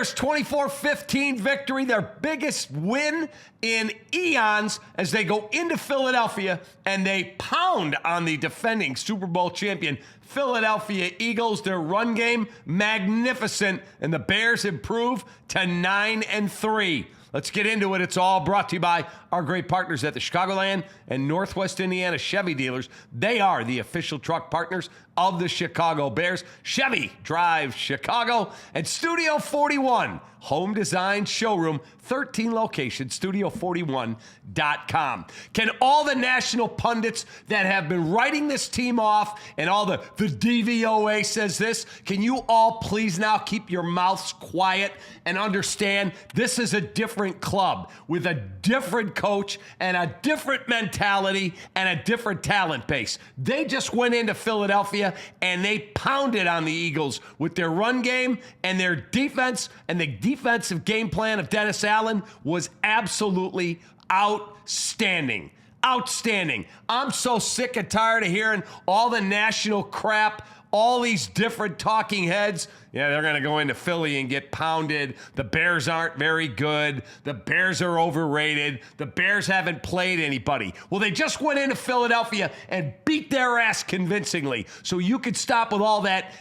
Bears 24-15 victory, their biggest win in eons as they go into Philadelphia and they pound on the defending Super Bowl champion Philadelphia Eagles. Their run game, magnificent, and the Bears improve to 9-3. Let's get into it. It's all brought to you by our great partners at the Chicagoland and Northwest Indiana Chevy dealers. They are the official truck partners of the Chicago Bears. Chevy drives Chicago. And Studio 41, home design showroom, 13 locations, studio41.com. Can all the national pundits that have been writing this team off and all the DVOA says this, can you all please now keep your mouths quiet and understand this is a different club with a different coach and a different mentality and a different talent base. They just went into Philadelphia and they pounded on the Eagles with their run game and their defense, and the defensive game plan of Dennis Allen was absolutely outstanding. Outstanding. I'm so sick and tired of hearing all the national crap, all these different talking heads. Yeah, they're going to go into Philly and get pounded. The Bears aren't very good. The Bears are overrated. The Bears haven't played anybody. Well, they just went into Philadelphia and beat their ass convincingly. So you could stop with all that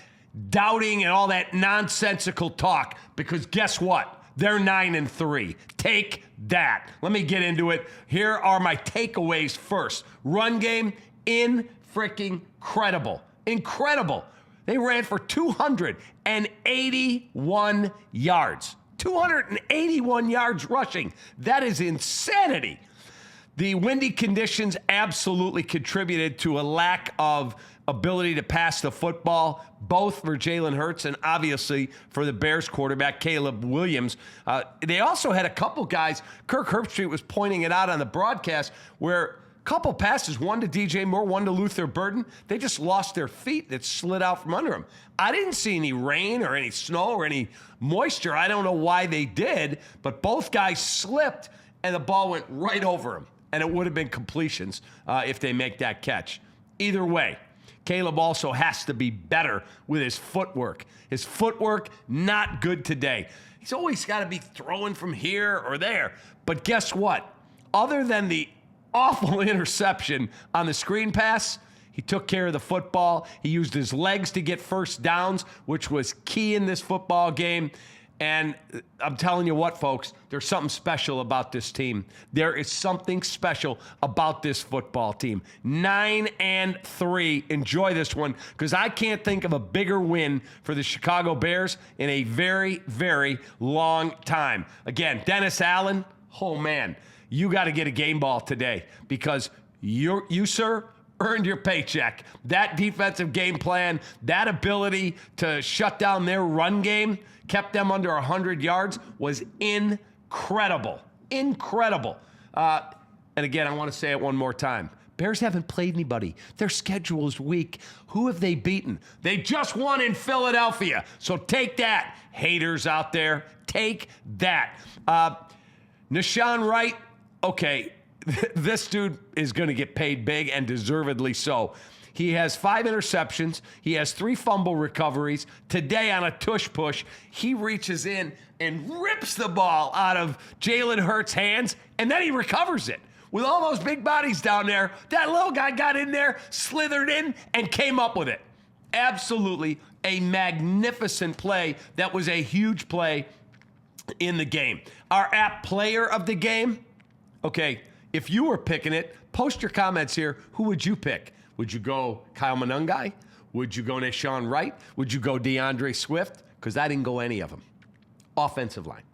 doubting and all that nonsensical talk, because guess what? They're 9-3. Take that. Let me get into it. Here are my takeaways first. Run game, incredible. Incredible. They ran for 281 yards. 281 yards rushing. That is insanity. The windy conditions absolutely contributed to a lack of ability to pass the football, both for Jalen Hurts and obviously for the Bears quarterback, Caleb Williams. They also had a couple guys, Kirk Herbstreit was pointing it out on the broadcast, where couple passes, one to DJ Moore, one to Luther Burden. They just lost their feet that slid out from under them. I didn't see any rain or any snow or any moisture. I don't know why they did, but both guys slipped and the ball went right over them. And it would have been completions if they make that catch. Either way, Caleb also has to be better with his footwork. His footwork, not good today. He's always got to be throwing from here or there. But guess what? Other than the awful interception on the screen pass, he took care of the football. He used his legs to get first downs, which was key in this football game. And I'm telling you what, folks, there's something special about this team. There is something special about this football team. 9-3. Enjoy this one, because I can't think of a bigger win for the Chicago Bears in a very, very long time. Again, Dennis Allen, oh man, you got to get a game ball today, because you, sir, earned your paycheck. That defensive game plan, that ability to shut down their run game, kept them under 100 yards, was incredible. Incredible. And again, I want to say it one more time. Bears haven't played anybody. Their schedule is weak. Who have they beaten? They just won in Philadelphia. So take that, haters out there. Take that. Nashawn Wright, okay, this dude is going to get paid big, and deservedly so. He has 5 interceptions. He has 3 fumble recoveries. Today on a tush push, he reaches in and rips the ball out of Jalen Hurts' hands, and then he recovers it. With all those big bodies down there, that little guy got in there, slithered in, and came up with it. Absolutely a magnificent play. That was a huge play in the game. Our app player of the game, okay, if you were picking it, post your comments here. Who would you pick? Would you go Kyle Monungai? Would you go Nashawn Wright? Would you go DeAndre Swift? Because I didn't go any of them. Offensive line.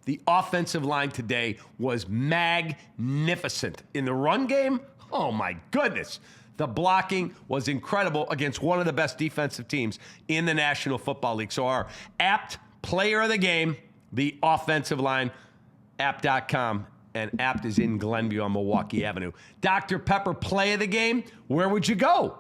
The offensive line today was magnificent. In the run game, oh my goodness. The blocking was incredible against one of the best defensive teams in the National Football League. So our apt player of the game, the offensive line, apt.com. And Apt is in Glenview on Milwaukee Avenue. Dr. Pepper play of the game, where would you go?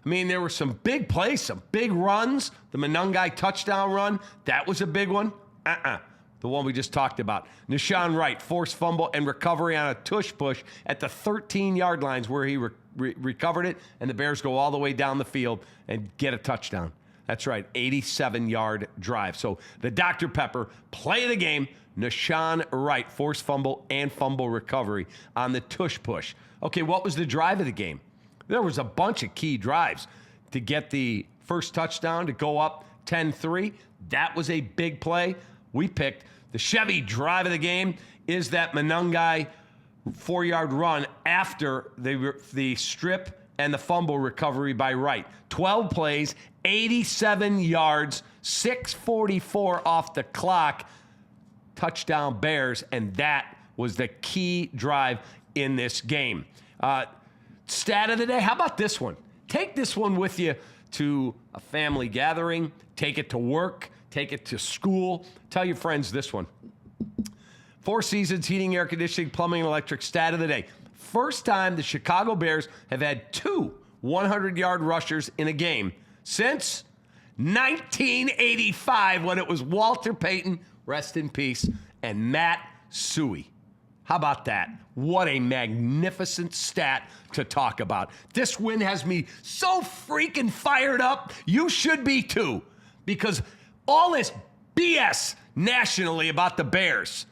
I mean, there were some big plays, some big runs. The Monungai touchdown run, that was a big one. The one we just talked about. Nashawn Wright, forced fumble and recovery on a tush push at the 13-yard lines where he recovered it, and the Bears go all the way down the field and get a touchdown. That's right, 87-yard drive. So the Dr. Pepper play of the game, Nashawn Wright, forced fumble and fumble recovery on the tush push. Okay, what was the drive of the game? There was a bunch of key drives to get the first touchdown to go up 10-3. That was a big play. We picked the Chevy drive of the game is that Monangai 4-yard run after the strip and the fumble recovery by Wright. 12 plays, 87 yards, 6:44 off the clock. Touchdown Bears, and that was the key drive in this game. Stat of the day, how about this one? Take this one with you to a family gathering, take it to work, take it to school. Tell your friends this one. Four Seasons Heating, Air Conditioning, Plumbing, and Electric stat of the day. First time the Chicago Bears have had two 100-yard rushers in a game since 1985 when it was Walter Payton, rest in peace, and Matt Suhey. How about that? What a magnificent stat to talk about. This win has me so freaking fired up. You should be too, because all this BS nationally about the Bears.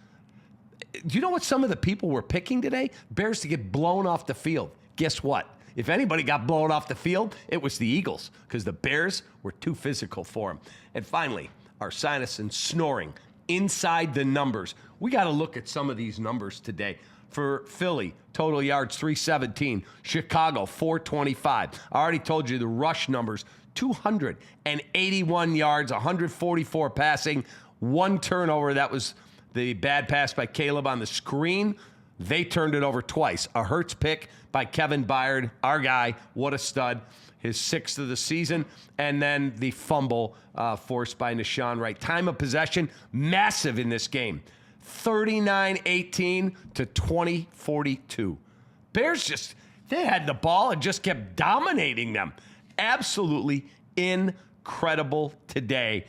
Do you know what some of the people were picking today? Bears to get blown off the field. Guess what? If anybody got blown off the field, it was the Eagles, because the Bears were too physical for them. And finally, our sinus and snoring inside the numbers. We got to look at some of these numbers today. For Philly, total yards 317. Chicago 425. I already told you the rush numbers, 281 yards, 144 passing, one turnover. That was the bad pass by Caleb on the screen. They turned it over twice. A Hurts pick by Kevin Byard, our guy. What a stud. His sixth of the season. And then the fumble forced by Nashawn Wright. Time of possession, massive in this game. 39-18 to 20-42. Bears they had the ball and just kept dominating them. Absolutely incredible today.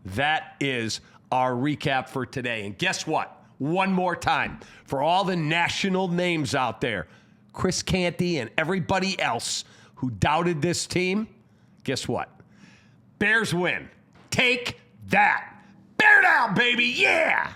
That is our recap for today. And guess what? One more time, for all the national names out there, Chris Canty and everybody else who doubted this team, guess what? Bears win. Take that. Bear down, baby. Yeah.